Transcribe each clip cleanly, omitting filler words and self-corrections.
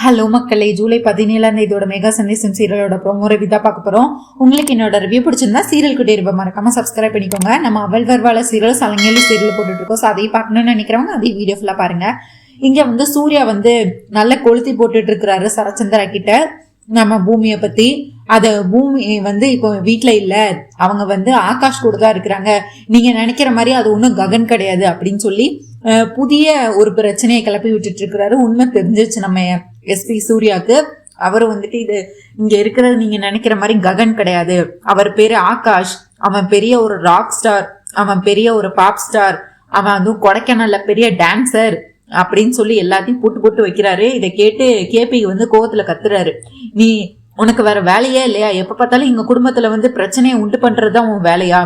Hello மக்களே, July 17 mega சந்தேசம் சீரியலோட promo review தான் பார்க்க போறோம். உங்களுக்கு என்னோட ரிவ்யூ பிடிச்சிருந்தா சீரியல் குட்டி இருப்ப மறக்காம சப்ஸ்கிரைப் பண்ணிக்கோங்க. நம்ம அவள் வருவாள சீரியல் சலங்கேலி சீரியல் போட்டுட்டு இருக்கோம். அதையும் பார்க்கணும்னு நினைக்கிறவங்க அதே வீடியோ ஃபுல்லா பாருங்க. இங்க சூர்யா நல்ல கொளுத்தி போட்டுட்டு இருக்கிறாரு சரச்சந்திரா கிட்ட நம்ம பூமியை பத்தி. அத பூமி இப்போ வீட்டுல இல்ல, அவங்க ஆகாஷ் கூட தான் இருக்கிறாங்க, நீங்க நினைக்கிற மாதிரி அது ஒன்றும் ககன் கிடையாது அப்படின்னு சொல்லி புதிய ஒரு பிரச்சனையை கிளப்பி விட்டுட்டு இருக்கிறாரு. உண்மை தெரிஞ்சிச்சு நம்ம எஸ்பி சூர்யாவுக்கு. அவரு இது இங்க இருக்கிறது நீங்க நினைக்கிற மாதிரி ககன் கிடையாது, அவர் பேரு ஆகாஷ், அவன் பெரிய ஒரு ராக் ஸ்டார், அவன் பெரிய ஒரு பாப் ஸ்டார், அவன் அதுவும் கொடைக்கானல்ல பெரிய டான்சர் அப்படின்னு சொல்லி எல்லாத்தையும் போட்டு போட்டு வைக்கிறாரு. இதை கேட்டு கேபி கோவத்துல கத்துறாரு, நீ உனக்கு வேற வேலையே இல்லையா? எப்ப பார்த்தாலும் எங்க குடும்பத்துல பிரச்சனையை உண்டு பண்றதுதான் உன் வேலையா?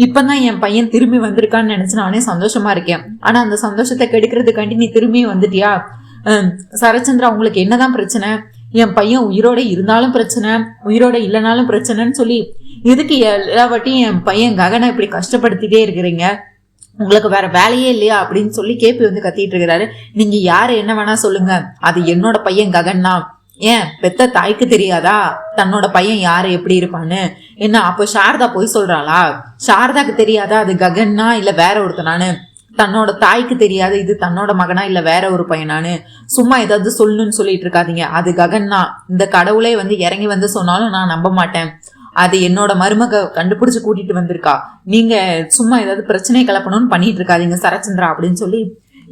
இப்பதான் என் பையன் திரும்பி வந்திருக்கான்னு நினைச்சு நானே சந்தோஷமா இருக்கேன். ஆனா அந்த சந்தோஷத்தை கெடுக்கிறதுக்காண்டி நீ திரும்பி வந்துட்டியா? சரச்சந்திரா, உங்களுக்கு என்னதான் பிரச்சனை? என் பையன் உயிரோட இருந்தாலும் பிரச்சனை, உயிரோட இல்லைனாலும் பிரச்சனைன்னு சொல்லி இதுக்கு எல்லா வாட்டியும் என் பையன் ககனை இப்படி கஷ்டப்படுத்திட்டே இருக்கிறீங்க, உங்களுக்கு வேற வேலையே இல்லையா அப்படின்னு சொல்லி கேபி கத்திட்டு இருக்கிறாரு. நீங்க யாரு என்ன வேணா சொல்லுங்க, அது என்னோட பையன் ககன்னா. ஏன் பெத்த தாய்க்கு தெரியாதா தன்னோட பையன் யாரு எப்படி இருப்பான்னு? என்ன அப்போ சாரதா போய் சொல்றாளா? சாரதாக்கு தெரியாதா அது ககன்னா இல்ல வேற ஒருத்தனானு? தன்னோட தாய்க்கு தெரியாது இது தன்னோட மகனா இல்ல வேற ஒரு பையனானு? சும்மா ஏதாவது சொல்லணும்னு சொல்லிட்டு இருக்காதீங்க, அது ககன்னா. இந்த கடவுளே இறங்கி சொன்னாலும் நான் நம்ப மாட்டேன். அது என்னோட மருமக கண்டுபிடிச்சு கூட்டிட்டு வந்திருக்கா, நீங்க சும்மா ஏதாவது பிரச்சனை கிளப்பணும்னு பண்ணிட்டு இருக்காதீங்க சரச்சந்திரா அப்படின்னு சொல்லி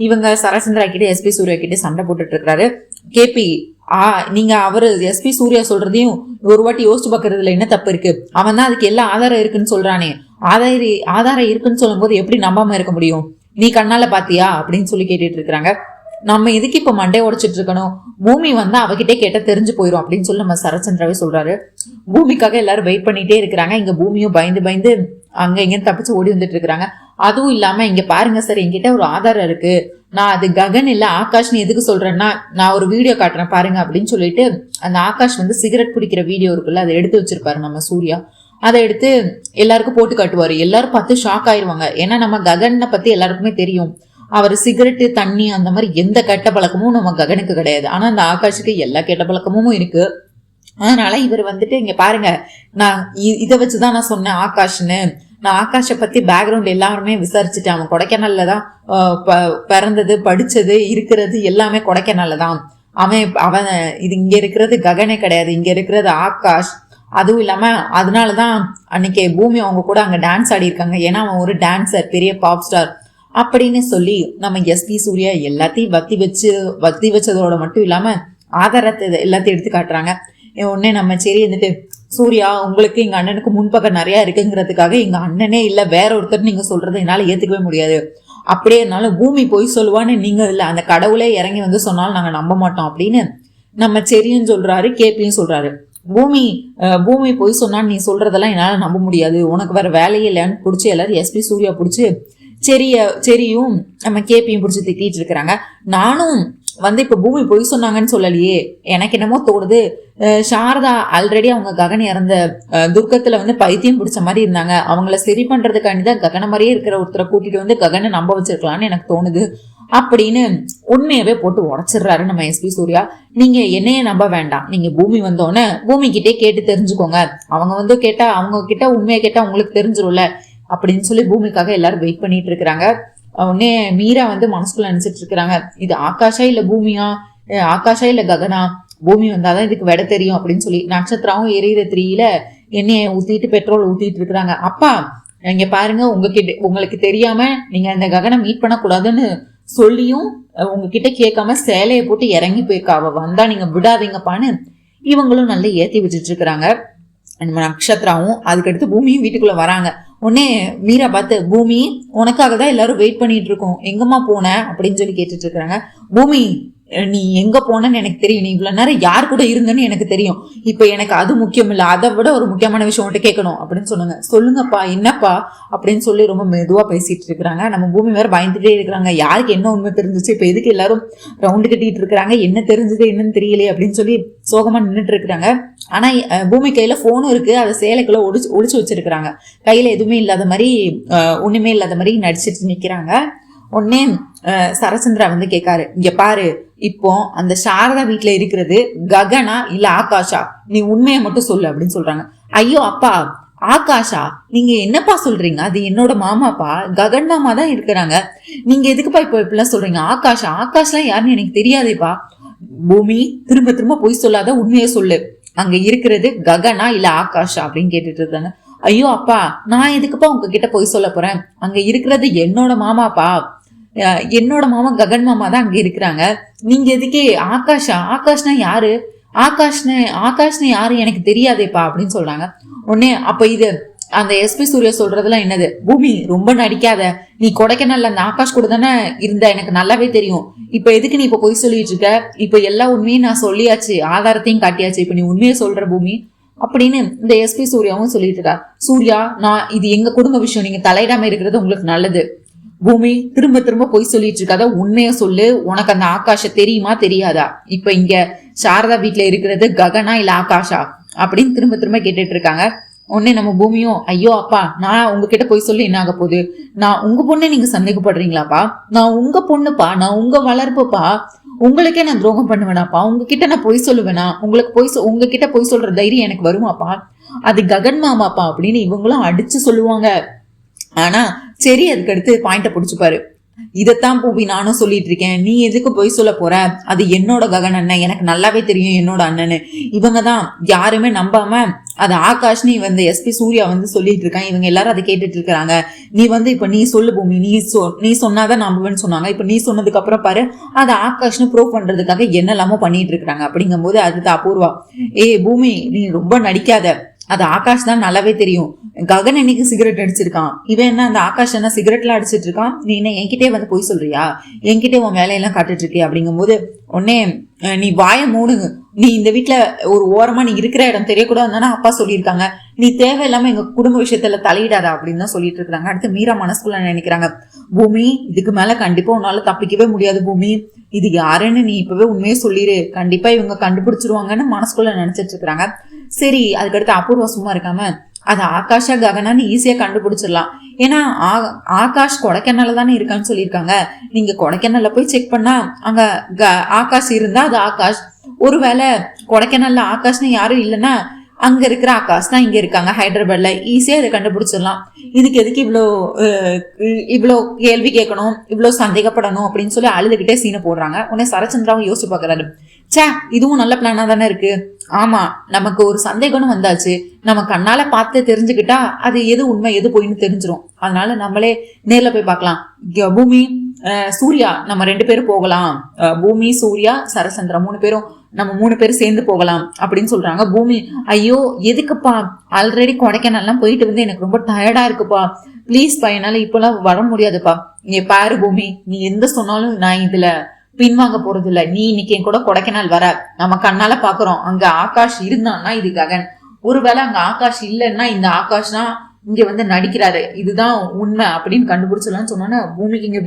இவங்க சரச்சந்திரா கிட்ட எஸ்பி சூர்யா கிட்ட சண்டை போட்டுட்டு இருக்காரு. கேபி, நீங்க அவரு எஸ்பி சூர்யா சொல்றதையும் ஒரு வாட்டி யோசிச்சு பாக்குறதுல என்ன தப்பு இருக்கு? அவன் தான் அதுக்கு எல்லா ஆதாரம் இருக்குன்னு சொல்றானே, ஆதாரம் இருக்குன்னு சொல்லும் போது எப்படி நம்பாம இருக்க முடியும்? நீ கண்ணால பாத்தியா அப்படின்னு சொல்லி கேட்டுட்டு இருக்கிறாங்க. நம்ம எதுக்கு இப்ப மண்டை உடைச்சிட்டு இருக்கணும்? பூமி அவகிட்டே கேட்ட தெரிஞ்சு போயிடும் அப்படின்னு சொல்லி நம்ம சரச்சந்திராவே சொல்றாரு. பூமிக்காக எல்லாரும் வெயிட் பண்ணிட்டே இருக்கிறாங்க. இங்க பூமியும் பயந்து பயந்து அங்க இங்க தப்பிச்சு ஓடி வந்துட்டு இருக்கிறாங்க. அதுவும் இல்லாம இங்க பாருங்க சார், என்கிட்ட ஒரு ஆதாரம் இருக்கு, நான் அது ககன் இல்ல ஆகாஷ்னு எதுக்கு சொல்றேன்னா நான் ஒரு வீடியோ காட்டுறேன் பாருங்க அப்படின்னு சொல்லிட்டு அந்த ஆகாஷ் சிகரெட் பிடிக்கிற வீடியோ இருக்குல்ல, அதை எடுத்து வச்சிருப்பாரு நம்ம சூர்யா. அதை எடுத்து எல்லாருக்கும் போட்டு காட்டுவாரு. எல்லாரும் பார்த்து ஷாக் ஆயிருவாங்க. ஏன்னா நம்ம ககனை பத்தி எல்லாருக்குமே தெரியும், அவர் சிகரெட்டு தண்ணி அந்த மாதிரி எந்த கெட்ட பழக்கமும் நம்ம ககனுக்கு கிடையாது. ஆனா அந்த ஆகாஷுக்கு எல்லா கெட்ட பழக்கமும் இருக்கு. அதனால இவர் இங்க பாருங்க, நான் இதை வச்சுதான் நான் சொன்னேன் ஆகாஷ்னு. நான் ஆகாஷை பத்தி பேக்ரவுண்ட் எல்லாருமே விசாரிச்சுட்டேன். அவன் கொடைக்கானல்ல தான் பிறந்தது, படிச்சது, இருக்கிறது எல்லாமே கொடைக்கானல்ல தான். அவன் இது இங்க இருக்கிறது ககனே கிடையாது, இங்க இருக்கிறது ஆகாஷ். அதுவும் இல்லாம அதனாலதான் அன்னைக்கு பூமி அவங்க கூட அங்க டான்ஸ் ஆடி இருக்காங்க, ஏன்னா அவன் ஒரு டான்சர், பெரிய பாப் ஸ்டார் அப்படின்னு சொல்லி நம்ம எஸ்பி சூர்யா எல்லாத்தையும் வத்தி வச்சதோட மட்டும் இல்லாம ஆதாரத்தை எல்லாத்தையும் எடுத்து காட்டுறாங்க. உடனே நம்ம சரி சூர்யா, உங்களுக்கு எங்க அண்ணனுக்கு முன்பக்கம் நிறைய இருக்குங்கிறதுக்காக எங்க அண்ணனே இல்ல வேற ஒருத்தர் நீங்க சொல்றதை என்னால ஏத்துக்கவே முடியாது. அப்படியே இருந்தாலும் பூமி போய் சொல்லுவான்னு நீங்க இல்ல அந்த கடவுளே இறங்கி சொன்னாலும் நாங்க நம்ப மாட்டோம் அப்படின்னு நம்ம சரின்னு சொல்றாரு. கேபியும் சொல்றாரு, பூமி போய் சொன்னான்னு நீ சொல்றதெல்லாம் என்னால நம்ப முடியாது, உனக்கு வேற வேலையே இல்லைன்னு பிடிச்சி எல்லாரும் எஸ்பி சூர்யா பிடிச்சி சரியும் நம்ம கேபியும் பிடிச்சி திட்டிட்டு இருக்கிறாங்க. நானும் இப்ப பூமி பொய் சொன்னாங்கன்னு சொல்லலையே, எனக்கு என்னமோ தோணுது, சாரதா ஆல்ரெடி அவங்க ககன் இறந்த துர்க்கத்துல பைத்தியம் பிடிச்ச மாதிரி இருந்தாங்க, அவங்கள சரி பண்றதுக்காண்டிதான் ககன மாதிரியே இருக்கிற ஒருத்தரை கூட்டிட்டு ககனை நம்ப வச்சிருக்கலாம்னு எனக்கு தோணுது அப்படின்னு உண்மையவே போட்டு உடைச்சிடுறாரு நம்ம எஸ்பி சூர்யா. நீங்க என்னைய நம்ப வேண்டாம், நீங்க பூமி வந்தோன்னு பூமி கிட்டே கேட்டு தெரிஞ்சுக்கோங்க, அவங்க கேட்டா அவங்க கிட்ட உண்மையை கேட்டா உங்களுக்கு தெரிஞ்சிரும்ல அப்படின்னு சொல்லி பூமிக்காக எல்லாரும் வெயிட் பண்ணிட்டு இருக்கிறாங்க. உடனே மீரா மனசுக்குள்ள நினைச்சிட்டு இருக்கிறாங்க, இது ஆகாஷா இல்ல பூமியா, ஆகாஷா இல்ல ககனா, பூமி வந்தாதான் இதுக்கு விட தெரியும் அப்படின்னு சொல்லி நட்சத்திராவும் எரியிற திரியில எண்ணெயை ஊத்திட்டு பெட்ரோல் ஊத்திட்டு இருக்கிறாங்க. அப்பா இங்க பாருங்க, உங்களுக்கு தெரியாம நீங்க அந்த ககனை மீட் பண்ண கூடாதுன்னு சொல்லியும் உங்ககிட்ட கேட்காம சேலையை போட்டு இறங்கி போயிருக்கா, அவ வந்தா நீங்க விடாதீங்கப்பான்னு இவங்களும் நல்லா ஏத்தி வச்சுட்டு இருக்கிறாங்க. நட்சத்திராவும் அதுக்கடுத்து பூமியும் வீட்டுக்குள்ள வராங்க. உடனே மீரா பார்த்து, பூமி உனக்காக தான் எல்லாரும் வெயிட் பண்ணிட்டு இருக்கோம், எங்கம்மா போன அப்படின்னு சொல்லி கேட்டுட்டு இருக்கிறாங்க. பூமி, நீ எங்க போனன்னு எனக்கு தெரியும், நீ இவ்வளவு நேரம் யார் கூட இருந்தன்னு எனக்கு தெரியும், இப்ப எனக்கு அது முக்கியம் இல்ல, அதை விட ஒரு முக்கியமான விஷயம் உன்கிட்ட கேட்கணும் அப்படின்னு சொன்னாங்க. சொல்லுங்கப்பா என்னப்பா அப்படின்னு சொல்லி ரொம்ப மெதுவா பேசிட்டு இருக்கிறாங்க. நம்ம பூமி வேற பயந்துட்டே இருக்கிறாங்க, யாருக்கு என்ன உண்மை தெரிஞ்சிச்சு, இப்ப எதுக்கு எல்லாரும் ரவுண்டு கட்டிட்டு இருக்கிறாங்க, என்ன தெரிஞ்சது என்னன்னு தெரியலையே அப்படின்னு சொல்லி சோகமா நின்றுட்டு இருக்கிறாங்க. ஆனா பூமி கையில போனும் இருக்கு, அதை சேலைக்குள்ள ஒளிச்சு வச்சிருக்கிறாங்க, கையில எதுவுமே இல்லாத மாதிரி ஒண்ணுமே இல்லாத மாதிரி நடிச்சிட்டு நிக்கிறாங்க. உடனே சரச்சந்திரா கேட்காரு, இங்க பாரு, இப்போ அந்த சாரதா வீட்டுல இருக்கிறது ககனா இல்ல ஆகாஷா, நீ உண்மையை மட்டும் சொல்லு அப்படின்னு சொல்றாங்க. ஐயோ அப்பா, ஆகாஷா நீங்க என்னப்பா சொல்றீங்க? அது என்னோட மாமாப்பா, ககன் மாமா தான் இருக்கிறாங்க. நீங்க எதுக்குப்பா இப்போ இப்படிலாம் சொல்றீங்க? ஆகாஷ்லாம் யாருன்னு எனக்கு தெரியாதேப்பா. பூமி, திரும்ப திரும்ப பொய் சொல்லாத, உண்மையை சொல்லு. அங்க இருக்கிறது ககனா இல்ல ஆகாஷா அப்படின்னு கேட்டுட்டு இருக்காங்க. ஐயோ அப்பா, நான் எதுக்குப்பா உங்ககிட்ட பொய் சொல்ல போறேன்? அங்க இருக்கிறது என்னோட மாமாப்பா, என்னோட மாமா ககன் மாமா தான் அங்க இருக்கிறாங்க. நீங்க எதுக்கே ஆகாஷ்னா யாரு? ஆகாஷ்னு யாரு எனக்கு தெரியாதேப்பா அப்படின்னு சொல்றாங்க. உடனே அப்ப இது அந்த எஸ்பி சூர்யா சொல்றதுலாம் என்னது? பூமி ரொம்ப நடிக்காத, நீ கொடைக்கானல்ல அந்த ஆகாஷ் கூட தானே இருந்த, எனக்கு நல்லாவே தெரியும். இப்ப எதுக்கு நீ இப்ப பொய் சொல்லிட்டு இருக்க? இப்ப எல்லா உண்மையும் நான் சொல்லியாச்சு, ஆதாரத்தையும் காட்டியாச்சு, இப்ப நீ உண்மையை சொல்ற பூமி அப்படின்னு இந்த எஸ்பி சூர்யாவும் சொல்லிட்டு இருக்கா. சூர்யா, நான் இது எங்க குடும்ப விஷயம், நீங்க தலையிடாம இருக்கிறது உங்களுக்கு நல்லது. பூமி, திரும்ப திரும்ப பொய் சொல்லிட்டு இருக்காத, உண்மைய சொல்லு. உனக்கு அந்த ஆகாஷ தெரியுமா தெரியாதா? இப்ப இங்க சாரதா வீட்டுல இருக்கிறது ககனா இல்ல ஆகாஷா அப்படின்னு திரும்ப திரும்ப கேட்டுட்டு இருக்காங்க. உடனே நம்ம பூமியும், ஐயோ அப்பா, நான் உங்ககிட்ட போய் சொல்லி என்ன ஆக போகுது? நான் உங்க பொண்ணை நீங்க சந்தேகப்படுறீங்களாப்பா? நான் உங்க பொண்ணுப்பா, நான் உங்க வளர்ப்புப்பா, உங்களுக்கே நான் துரோகம் பண்ணுவேனாப்பா? உங்ககிட்ட நான் பொய் சொல்லுவேனா? உங்ககிட்ட பொய் சொல்ற தைரியம் எனக்கு வருமாப்பா? அது ககன் மாமாப்பா அப்படின்னு இவங்களும் அடிச்சு சொல்லுவாங்க. ஆனா சரி, அதுக்கு அடுத்து பாயிண்ட புடிச்சுப்பாரு. இதத்தான் பூவி நானும் சொல்லிட்டு இருக்கேன், நீ எதுக்கு போய் சொல்ல போற? அது என்னோட ககன் அண்ணன், எனக்கு நல்லாவே தெரியும் என்னோட அண்ணனு. இவங்கதான் யாருமே நம்பாம அது ஆகாஷ்னு வந்து எஸ்பி சூர்யா வந்து சொல்லிட்டு இருக்கான். இவங்க எல்லாரும் அதை கேட்டுட்டு இருக்காங்க. நீ வந்து இப்ப நீ சொல்லு பூமி, நீ சொன்னாதான் நம்புவேன்னு சொன்னாங்க. இப்ப நீ சொன்னதுக்கு அப்புறம் பாரு, அது ஆகாஷ்னு ப்ரூவ் பண்றதுக்காக என்னெல்லாமோ பண்ணிட்டு இருக்காங்க. அப்படிங்கும் போது அதுதான் அபூர்வா, பூமி நீ ரொம்ப நடிக்காத, அது ஆகாஷ் தான் நல்லாவே தெரியும். ககன் இன்னைக்கு சிகரெட் அடிச்சிருக்கான், இவன் என்ன அந்த ஆகாஷ் என்ன சிகரெட்லாம் அடிச்சிட்டு இருக்கான், நீ என்ன என்கிட்டே வந்து போய் சொல்றியா? என்கிட்டே உன் வேலையெல்லாம் காட்டுட்டு இருக்கியா? அப்படிங்கும் போது உடனே நீ வாய மூடுங்க, நீ இந்த வீட்டுல ஒரு ஓரமா நீ இருக்கிற இடம் தெரியக்கூடாதுன்னு அப்பா சொல்லியிருக்காங்க, நீ தேவையில்லாம எங்க குடும்ப விஷயத்துல தலையிடாத அப்படின்னு தான் சொல்லிட்டு இருக்காங்க. அடுத்து மீரா மனசுக்குள்ள நினைக்கிறாங்க, பூமி இதுக்கு மேல கண்டிப்பா உன்னால தப்பிக்கவே முடியாது பூமி, இது யாருன்னு நீ இப்பவே உண்மையே சொல்லிரு, கண்டிப்பா இவங்க கண்டுபிடிச்சிருவாங்கன்னு மனசுக்குள்ள நினைச்சிட்டு இருக்கிறாங்க. சரி, அதுக்கடுத்து அபூர்வா சும்மா இருக்காம, அது ஆகாஷா ககனான்னு ஈஸியா கண்டுபிடிச்சிடலாம். ஏன்னா ஆகாஷ் கொடைக்கானல்ல தானே இருக்கான்னு சொல்லியிருக்காங்க. நீங்க கொடைக்கானல்ல போய் செக் பண்ணா அங்க ஆகாஷ் இருந்தா அது ஆகாஷ். ஒருவேளை கொடைக்கானல்ல ஆகாஷ்னு யாரும் இல்லைன்னா அங்க இருக்கிற ஆகாஷ் தான் இங்க இருக்காங்க ஹைதராபாத்ல, ஈஸியா இதை கண்டுபிடிச்சிடலாம். இதுக்கு எதுக்கு இவ்வளோ கேள்வி கேட்கணும், இவ்வளோ சந்தேகப்படணும் அப்படின்னு சொல்லி அழுதுகிட்டே சீனை போடுறாங்க. உடனே சரச்சந்திராவும் யோசிச்சு பாக்குறாரு, சே இதுவும் நல்ல பிளானா தானே இருக்கு. ஆமா, நமக்கு ஒரு சந்தேகம்னு வந்தாச்சு, நம்ம கண்ணால பார்த்து தெரிஞ்சுக்கிட்டா அது எது உண்மை எது போயின்னு தெரிஞ்சிரும். அதனால நம்மளே நேர்ல போய் பார்க்கலாம். பூமி, சூர்யா, நம்ம 2 பேரும் போகலாம். பூமி, சூர்யா, சரச்சந்திரா 3 பேரும், நம்ம 3 பேரும் சேர்ந்து போகலாம் அப்படின்னு சொல்றாங்க. பூமி, ஐயோ எதுக்குப்பா, ஆல்ரெடி கொடைக்கானல்லாம் போயிட்டு வந்து எனக்கு ரொம்ப டயர்டா இருக்குப்பா, ப்ளீஸ் பா, என்னால இப்பெல்லாம் வர முடியாதுப்பா. இங்க பாரு பூமி, நீ எந்த சொன்னாலும் நான் இதுல பின்வாங்க போறது இல்ல. நீ இன்னைக்கு என் கூட கொடைக்கானல் வர, நம்ம கண்ணால பாக்குறோம். அங்க ஆகாஷ் இருந்தான்னா இது ககன், ஒருவேளை அங்க ஆகாஷ் இல்லைன்னா இந்த ஆகாஷ் தான் இங்க வந்து நடிக்கிறாரு, இதுதான் உண்மை அப்படின்னு கண்டுபிடிச்சலாம்னு சொன்னோன்னா பூமிக்கு இங்க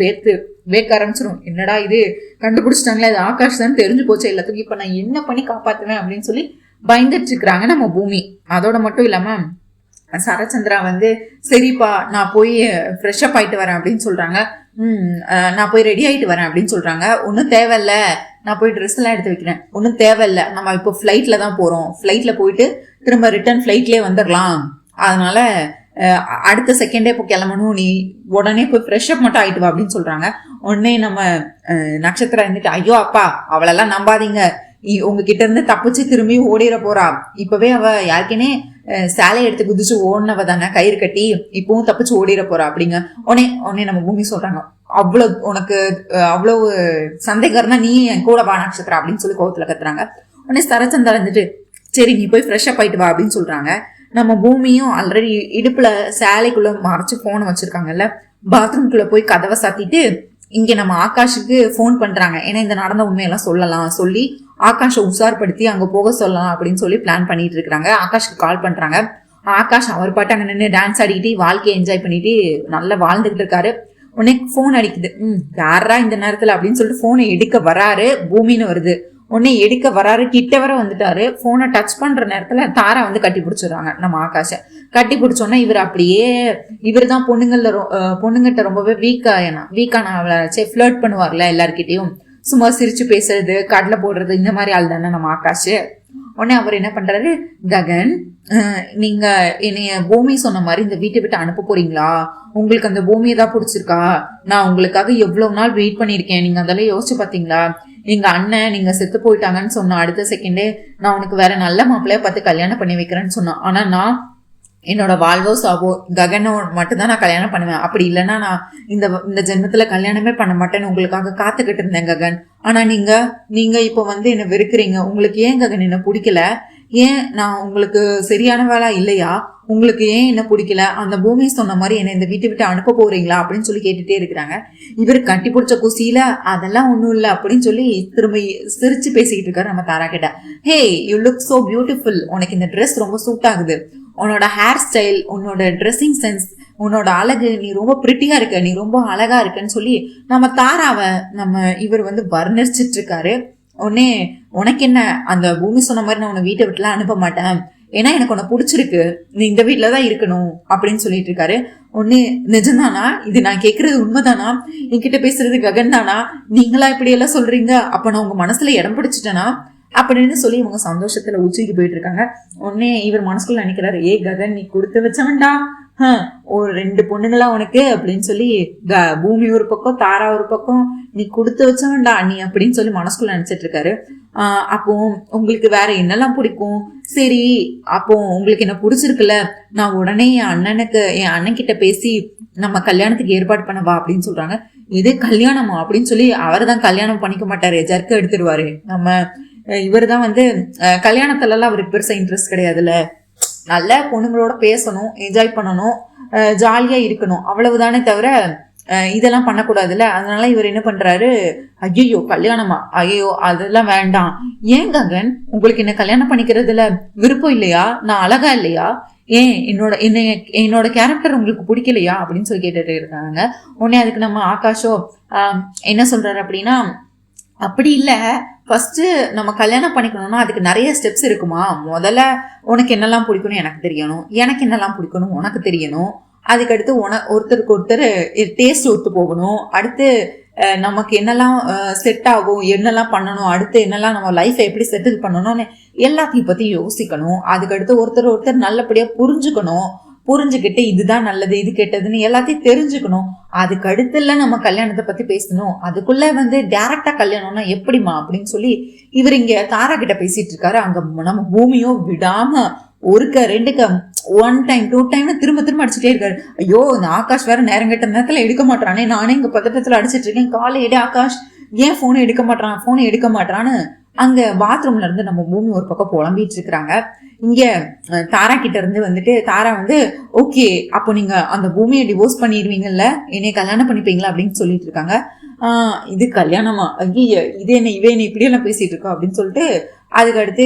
வேக்க ஆரம்பிச்சிடும். என்னடா இது, கண்டுபிடிச்சிட்டாங்களே, அது ஆகாஷ் தான் தெரிஞ்சு போச்சு எல்லாத்துக்கும், இப்ப நான் என்ன பண்ணி காப்பாத்துவேன் அப்படின்னு சொல்லி பயந்துட்டு இருக்கிறாங்க நம்ம பூமி. அதோட மட்டும் இல்லாம சரச்சந்திரா வந்து, சரிப்பா நான் போய் ஃப்ரெஷ் அப் ஆயிட்டு வரேன் அப்படின்னு சொல்றாங்க. நான் போய் ரெடி ஆயிட்டு வரேன் அப்படின்னு சொல்றாங்க. ஒன்னும் தேவையில்ல, நான் போய் ட்ரெஸ் எல்லாம் எடுத்து வைக்கிறேன், ஒன்னும் தேவையில்ல, நம்ம இப்போ ஃபிளைட்ல தான் போறோம், ஃபிளைட்ல போயிட்டு திரும்ப ரிட்டர்ன் ஃபிளைட்லயே வந்துடலாம், அதனால அடுத்த செகண்டே இப்போ கிளம்பணும், நீ உடனே போய் ஃப்ரெஷ் அப் மட்டும் ஆயிட்டு வா அப்படின்னு சொல்றாங்க. உடனே நம்ம நட்சத்திரம் இருந்துட்டு, ஐயோ அப்பா அவளெல்லாம் நம்பாதீங்க, உங்ககிட்ட இருந்து தப்பிச்சு திரும்பி ஓடிட போறா, இப்பவே அவ யாருக்கேனே சேலையை எடுத்து குதிச்சு ஓடினவ தானே கயிறு கட்டி, இப்பவும் தப்பிச்சு ஓடிட போறா அப்படிங்க. உடனே நம்ம பூமி சொல்றாங்க, அவ்வளவு உனக்கு அவ்வளவு சந்தேகம்னா நீ என் கூட வா நட்சத்திரம் அப்படின்னு சொல்லி கோவத்துல கத்துறாங்க. உடனே சரச்சந்திரா இருந்துட்டு, சரி நீ போய் ஃப்ரெஷ் அப் ஆயிட்டு வா அப்படின்னு சொல்றாங்க. நம்ம பூமியும் ஆல்ரெடி இடுப்புல சேலைக்குள்ள மறைச்சு போன் வச்சிருக்காங்கல்ல, பாத்ரூம்குள்ள போய் கதவை சாத்திட்டு இங்க நம்ம ஆகாஷுக்கு போன் பண்றாங்க. ஏன்னா இந்த நடந்த உண்மையெல்லாம் சொல்லி ஆகாஷை உஷார்படுத்தி அங்க போக சொல்லலாம் அப்படின்னு சொல்லி பிளான் பண்ணிட்டு இருக்காங்க. ஆகாஷ்க்கு கால் பண்றாங்க. ஆகாஷ் அவர் பாட்டு அங்க நின்று டான்ஸ் ஆடிக்கிட்டு வாழ்க்கையை என்ஜாய் பண்ணிட்டு நல்லா வாழ்ந்துகிட்டு இருக்காரு. உடனே போன் அடிக்குது. யாரா இந்த நேரத்துல அப்படின்னு சொல்லிட்டு போனை எடுக்க வராரு. பூமின்னு வருது. உடனே எடுக்க வராரு, கிட்ட வர வந்துட்டாரு. போனை டச் பண்ற நேரத்துல தாரா வந்து கட்டி பிடிச்சிடுறாங்க நம்ம ஆகாஷ. கட்டி பிடிச்சோன்னா இவர் தான் பொண்ணுங்கிட்ட ரொம்பவே வீக்கான அவளை ஃபிளர்ட் பண்ணுவார்ல எல்லார்கிட்டையும். சும்மா சிரிச்சு பேசுறது, கடலை போடுறது, இந்த மாதிரி ஆள் தானே நம்ம ஆகாஷ். உடனே அவர் என்ன பண்றாரு, ககன் நீங்க என்னைய பூமி சொன்ன மாதிரி இந்த வீட்டை விட்டு அனுப்ப போறீங்களா? உங்களுக்கு அந்த பூமியை தான் பிடிச்சிருக்கா? நான் உங்களுக்காக எவ்வளவு நாள் வெயிட் பண்ணிருக்கேன், நீங்க அதெல்லாம் யோசிச்சு பாத்தீங்களா? எங்க அண்ணன் நீங்க செத்து போயிட்டாங்கன்னு சொன்ன அடுத்த செகண்டே நான் உனக்கு வேற நல்ல மாப்பிள்ளைய பார்த்து கல்யாணம் பண்ணி வைக்கிறேன்னு சொன்னான். ஆனா நான் என்னோட வாழ்வோ சாவோ ககனை மட்டும்தான் நான் கல்யாணம் பண்ணுவேன், அப்படி இல்லைன்னா நான் இந்த ஜென்மத்துல கல்யாணமே பண்ண மாட்டேன்னு உங்களுக்காக காத்துக்கிட்டு இருந்தேன் ககன். ஆனா நீங்க இப்ப என்ன வெறுக்கிறீங்க. உங்களுக்கு ஏன் ககன் என்ன பிடிக்கல? ஏன் நான் உங்களுக்கு சரியானவளா இல்லையா? உங்களுக்கு ஏன் என்ன பிடிக்கல? அந்த பூமி சொன்ன மாதிரி என்ன இந்த வீட்டை விட்டு அனுப்ப போறீங்களா அப்படின்னு சொல்லி கேட்டுட்டே இருக்கிறாங்க. இவர் கட்டி பிடிச்ச குசியில அதெல்லாம் ஒண்ணும் இல்லை அப்படின்னு சொல்லி திரும்ப சிரிச்சு பேசிக்கிட்டு இருக்காரு நம்ம தாரா கிட்ட. ஹே, யூ லுக் சோ பியூட்டிஃபுல், உனக்கு இந்த ட்ரெஸ் ரொம்ப சூட் ஆகுது, உன்னோட ஹேர் ஸ்டைல், உன்னோட ட்ரெஸ்ஸிங் சென்ஸ், உன்னோட அழகு, நீ ரொம்ப பிரிட்டியா இருக்க, நீ ரொம்ப அழகா இருக்கன்னு சொல்லி நம்ம தாராவை இவர் வர்ணிச்சிட்டு இருக்காரு. உடனே உனக்கு என்ன, அந்த பூமி சொன்ன மாதிரி நான் உன்னை வீட்டை விட்டுலாம் அனுப்ப மாட்டேன், ஏன்னா எனக்கு உன்னை பிடிச்சிருக்கு, நீ இந்த வீட்டுலதான் இருக்கணும் அப்படின்னு சொல்லிட்டு இருக்காரு. ஒன்னு நிஜம்தானா? இது நான் கேக்குறது உண்மைதானா? என்கிட்ட பேசுறது ககன் தானா? நீங்களா இப்படி எல்லாம் சொல்றீங்க? அப்ப நான் உங்க மனசுல இடம் பிடிச்சிட்டேனா அப்படின்னு சொல்லி இவங்க சந்தோஷத்துல உச்சிக்கு போயிட்டு இருக்காங்க. உடனே இவர் மனசுக்குள்ள நினைக்கிறாரு, ஏ ககன் நீ கொடுத்து வச்சவன்டா, ஒரு 2 பொண்ணுங்களா உனக்கு அப்படின்னு சொல்லி பூமி ஒரு பக்கம் தாரா ஒரு பக்கம், நீ கொடுத்து வச்சவன்டா நீ அப்படின்னு சொல்லி மனசுக்குள்ள நினைச்சிட்டு இருக்காரு. அப்போ உங்களுக்கு வேற என்னெல்லாம் பிடிக்கும்? சரி, அப்போ உங்களுக்கு என்ன பிடிச்சிருக்குல்ல, நான் உடனே என் அண்ணன் கிட்ட பேசி நம்ம கல்யாணத்துக்கு ஏற்பாடு பண்ணவா அப்படின்னு சொல்றாங்க. இது கல்யாணமா அப்படின்னு சொல்லி அவர் தான் கல்யாணம் பண்ணிக்க மாட்டாரு, ஜர்க்க எடுத்துருவாரு. நம்ம இவர் தான் கல்யாணத்துல எல்லாம் அவருக்கு பெருசா இன்ட்ரெஸ்ட் கிடையாதுல்ல, நல்ல பொண்ணுங்களோட பேசணும், என்ஜாய் பண்ணணும், ஜாலியா இருக்கணும், அவ்வளவுதானே தவிர இதெல்லாம் பண்ணக்கூடாதுல்ல. அதனால இவர் என்ன பண்றாரு, ஐயோ கல்யாணமா, ஐயோ அதெல்லாம் வேண்டாம். ஏன் ககன் உங்களுக்கு என்ன கல்யாணம் பண்ணிக்கிறதுல விருப்பம் இல்லையா? நான் அழகா இல்லையா? ஏன் என்னோட கேரக்டர் உங்களுக்கு பிடிக்கலையா அப்படின்னு சொல்லி கேட்டுட்டு இருக்காங்க. உடனே அதுக்கு நம்ம ஆகாஷோ என்ன சொல்றாரு அப்படின்னா, அப்படி இல்லை, ஃபர்ஸ்ட் நம்ம கல்யாணம் பண்ணிக்கணும்னா அதுக்கு நிறைய ஸ்டெப்ஸ் இருக்குமா. முதல்ல உனக்கு என்னெல்லாம் பிடிக்கணும் எனக்கு தெரியணும், எனக்கு என்னெல்லாம் பிடிக்கணும் உனக்கு தெரியணும், அதுக்கடுத்து ஒருத்தருக்கு ஒருத்தர் டேஸ்ட் ஒத்து போகணும், அடுத்து நமக்கு என்னெல்லாம் செட் ஆகும், என்னெல்லாம் பண்ணணும், அடுத்து என்னெல்லாம் நம்ம லைஃப்பை எப்படி செட்டில் பண்ணணும்னு எல்லாத்தையும் பத்தி யோசிக்கணும். அதுக்கடுத்து ஒருத்தர் நல்லபடியா புரிஞ்சுக்கிட்டு இதுதான் நல்லது இது கெட்டதுன்னு எல்லாத்தையும் தெரிஞ்சுக்கணும். அதுக்கு அடுத்துல நம்ம கல்யாணத்தை பத்தி பேசணும். அதுக்குள்ள டைரக்டா கல்யாணம்னா எப்படிமா அப்படின்னு சொல்லி இவர் இங்க தாரா கிட்ட பேசிட்டு இருக்காரு. அங்க நம்ம பூமியோ விடாம ஒருக்க 2க்கு 1 டைம் 2 டைம் திரும்ப அடிச்சுட்டே இருக்காரு. ஐயோ, இந்த ஆகாஷ் வேற நேரம் கெட்ட நேரத்துல எடுக்க மாட்டானே, நானே இங்க பதட்டத்துல அடிச்சிட்டு இருக்கேன், காலை எடு ஆகாஷ், ஏன் போனை எடுக்க மாட்டான்னு அங்க பாத்ரூம்ல இருந்து நம்ம பூமி ஒரு பக்கம் புலம்பிட்டு இருக்கிறாங்க. இங்க தாரா கிட்ட இருந்து தாரா ஓகே, அப்போ நீங்க அந்த பூமியை டிவோர்ஸ் பண்ணிடுவீங்கல்ல, என்னைய கல்யாணம் பண்ணிப்பீங்களா அப்படின்னு சொல்லிட்டு இருக்காங்க. இது கல்யாணமா, ஐய இது என்ன இப்படி எல்லாம் பேசிட்டு இருக்கோம் அப்படின்னு சொல்லிட்டு அதுக்கு அடுத்து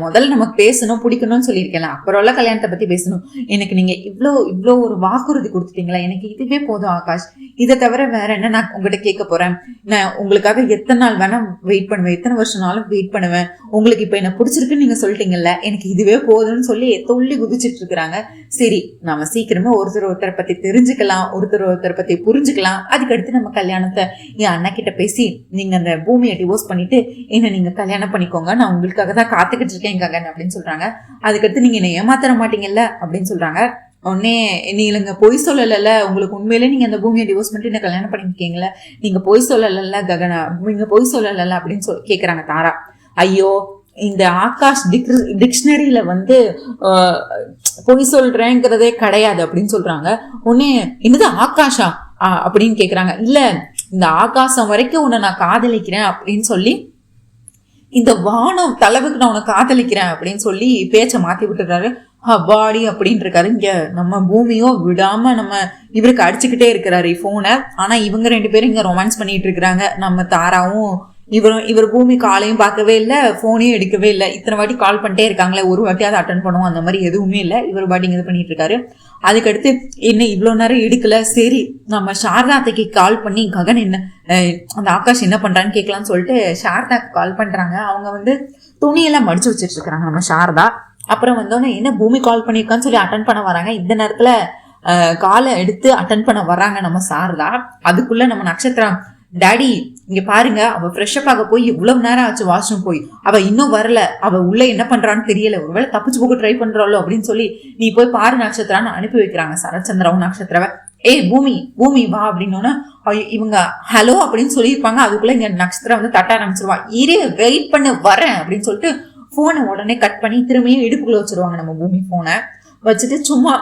முதல்ல நமக்கு பேசணும், பிடிக்கணும்னு சொல்லியிருக்கேன், அப்புறம் கல்யாணத்தை பத்தி பேசணும். எனக்கு நீங்க இவ்வளோ ஒரு வாக்குறுதி கொடுத்துட்டீங்களா, எனக்கு இதுவே போதும் ஆகாஷ், இதை தவிர வேற என்ன நான் உங்ககிட்ட கேட்க போறேன்? நான் உங்களுக்காக எத்தனை நாள் வேணா வெயிட் பண்ணுவேன், எத்தனை வருஷம்னாலும் வெயிட் பண்ணுவேன், உங்களுக்கு இப்ப என்ன பிடிச்சிருக்குன்னு நீங்க சொல்லிட்டீங்கல்ல, எனக்கு இதுவே போதும்னு சொல்லி துள்ளி குதிச்சிட்டு இருக்கிறாங்க. சரி, நாம சீக்கிரமா ஒருத்தரை பத்தி தெரிஞ்சுக்கலாம், ஒருத்தரை பத்தி புரிஞ்சுக்கலாம். அதுக்கடுத்து நம்ம கல்யாணத்தை என் அண்ணன் கிட்ட பேசி நீங்க அந்த பூமியை டிவோர்ஸ் பண்ணிட்டு என்ன நீங்க கல்யாணம் பண்ணிக்கோங்க, நான் உங்களுக்காக தான் காத்துக்கிட்டு இருக்கேன் ககன் அப்படின்னு சொல்றாங்க. அதுக்கடுத்து நீங்க என்ன ஏமாத்தர மாட்டீங்கல்ல அப்படின்னு சொல்றாங்க. உடனே நீங்க பொய் சொல்லல, உங்களுக்கு உண்மையிலே நீங்க அந்த பூமியை டிவோர்ஸ் பண்ணிட்டு என்ன கல்யாணம் பண்ணிருக்கீங்களா, நீங்க பொய் சொல்லல ககனா, நீங்க பொய் சொல்லல அப்படின்னு கேக்குறாங்க தாரா. ஐயோ, இந்த ஆகாஷ் டிக்ஷனரியில பொய் சொல்றேங்கிறதே கிடையாது அப்படின்னு சொல்றாங்க. உடனே என்னது ஆகாஷா அப்படின்னு கேக்குறாங்க. இல்ல, இந்த ஆகாசம் வரைக்கும் உன்னை நான் காதலிக்கிறேன் அப்படின்னு சொல்லி, இந்த வானம் தலைவுக்கு நான் உன்னை காதலிக்கிறேன் அப்படின்னு சொல்லி பேச்சை மாத்தி விட்டுறாரு. ஹபாடி அப்படின்னு இருக்காரு. இங்க நம்ம பூமியோ விடாம இவருக்கு அடிச்சுக்கிட்டே இருக்கிறாரு போனை. ஆனா இவங்க 2 பேரும் இங்க ரொமான்ஸ் பண்ணிட்டு இருக்கிறாங்க. நம்ம தாராவும் இவர் பூமி காலையும் பார்க்கவே இல்லை, போனையும் எடுக்கவே இல்லை. இத்தனை வாட்டி கால் பண்ணிட்டே இருக்காங்களே, ஒரு வாட்டியாவது அட்டன் பண்ணுவோம், அந்த மாதிரி எதுவுமே இல்லை. இவர் பாட்டிங்க இது பண்ணிட்டு இருக்காரு. அதுக்கடுத்து என்ன இவ்வளவு நேரம் எடுக்கல, சரி நம்ம சாரதாத்தைக்கு கால் பண்ணி ககன் என்ன அந்த ஆகாஷ் என்ன பண்றான்னு கேட்கலான்னு சொல்லிட்டு சாரதாக்கு கால் பண்றாங்க. அவங்க துணியெல்லாம் மடிச்சு வச்சிட்டு இருக்காங்க நம்ம சாரதா. அப்புறம் வந்தோடனே என்ன பூமி கால் பண்ணியிருக்கான்னு சொல்லி அட்டன் பண்ண வராங்க. இந்த நேரத்துல காலை எடுத்து அட்டன் பண்ண வர்றாங்க நம்ம சாரதா. அதுக்குள்ள நம்ம நட்சத்திரம் டாடி இங்க பாருங்க, அவ ஃப்ரெஷ்அப் ஆக போய் இவ்வளவு நேரம் ஆச்சு வாஷ்ரூம் போய், அவ இன்னும் வரல, அவ உள்ள என்ன பண்றான்னு தெரியல, ஒருவேளை தப்பிச்சு போக ட்ரை பண்றாளோ அப்படின்னு சொல்லி நீ போய் பாரு நட்சத்திரான்னு அனுப்பி வைக்கிறாங்க சரச்சந்திராவும் நட்சத்திரவை. ஏய் பூமி வா அப்படின்னோன்னா இவங்க ஹலோ அப்படின்னு சொல்லியிருப்பாங்க. அதுக்குள்ள இங்க நட்சத்திரம் வந்து தட்ட ஆரம்பிச்சிருவா. இரு வெயிட் பண்ண வரேன் அப்படின்னு சொல்லிட்டு போனை உடனே கட் பண்ணி திரும்பியும் இடுப்புக்குள்ள வச்சிருவாங்க நம்ம பூமி. போனை வச்சுட்டு சும்மா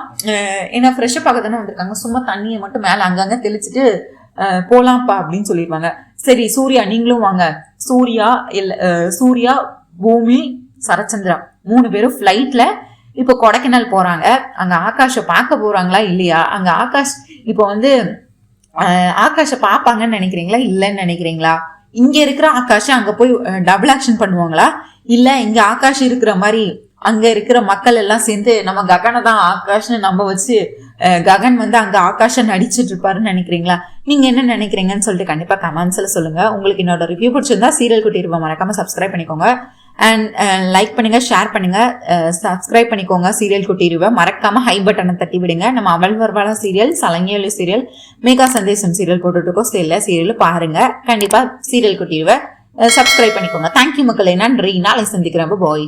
ஏன்னா ஃப்ரெஷ்அப் ஆக தானே வந்திருக்காங்க, சும்மா தண்ணியை மட்டும் மேல அங்கங்க தெளிச்சுட்டு போலாம்ப்பா அப்படின்னு சொல்லிடுவாங்க. சரி சூர்யா நீங்களும் வாங்க. சூர்யா பூமி சரச்சந்திரா 3 பேரும் ஃபிளைட்ல இப்போ கொடைக்கானல் போறாங்க. அங்க ஆகாஷ பார்க்க போறாங்களா இல்லையா? அங்க ஆகாஷ் இப்போ வந்து ஆகாஷ பாப்பாங்கன்னு நினைக்கிறீங்களா இல்லன்னு நினைக்கிறீங்களா? இங்க இருக்கிற ஆகாஷ அங்க போய் டபுள் ஆக்ஷன் பண்ணுவாங்களா இல்ல இங்க ஆகாஷ் இருக்கிற மாதிரி அங்க இருக்கிற மக்கள் எல்லாம் சேர்ந்து நம்ம ககனை தான் ஆகாஷ்னு நம்ம வச்சு ககன் வந்து அங்க ஆகாஷ நடிச்சிட்டு இருப்பாருன்னு நினைக்கிறீங்களா? நீங்க என்ன நினைக்கிறீங்கன்னு சொல்லிட்டு கண்டிப்பா கமெண்ட்ஸ்ல சொல்லுங்க. உங்களுக்கு என்னோட ரிவ்யூ பிடிச்சிருந்தா சீரியல் குட்டி இருப்பா மறக்காம சப்ஸ்கிரைப் பண்ணிக்கோங்க. அண்ட் லைக் பண்ணுங்க, ஷேர் பண்ணுங்க, சப்ஸ்கிரைப் பண்ணிக்கோங்க. சீரியல் குட்டி இருவ மறக்காம ஹை பட்டனை தட்டி விடுங்க. நம்ம அவள் வருவாளா சீரியல், சலங்கேலு சீரியல், மேகா சந்தேசம் சீரியல் போட்டுட்டு இருக்கோம். எல்லா சீரியலும் பாருங்க. கண்டிப்பா சீரியல் குட்டி இருவ சப்ஸ்கிரைப் பண்ணிக்கோங்க. தேங்க்யூ மக்களே, நன்றி. நாளை சந்திக்கிறேன். பாய்.